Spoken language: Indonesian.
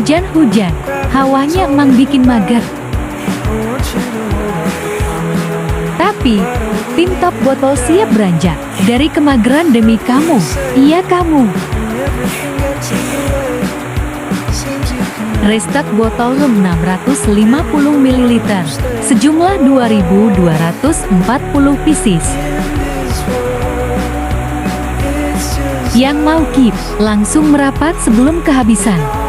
Hujan-hujan, hawanya emang bikin mager. Tapi, tim Top Botol siap beranjak dari kemageran demi kamu. Iya kamu. Restock botol 650 ml, sejumlah 2.240 pieces. Yang mau keep, langsung merapat sebelum kehabisan.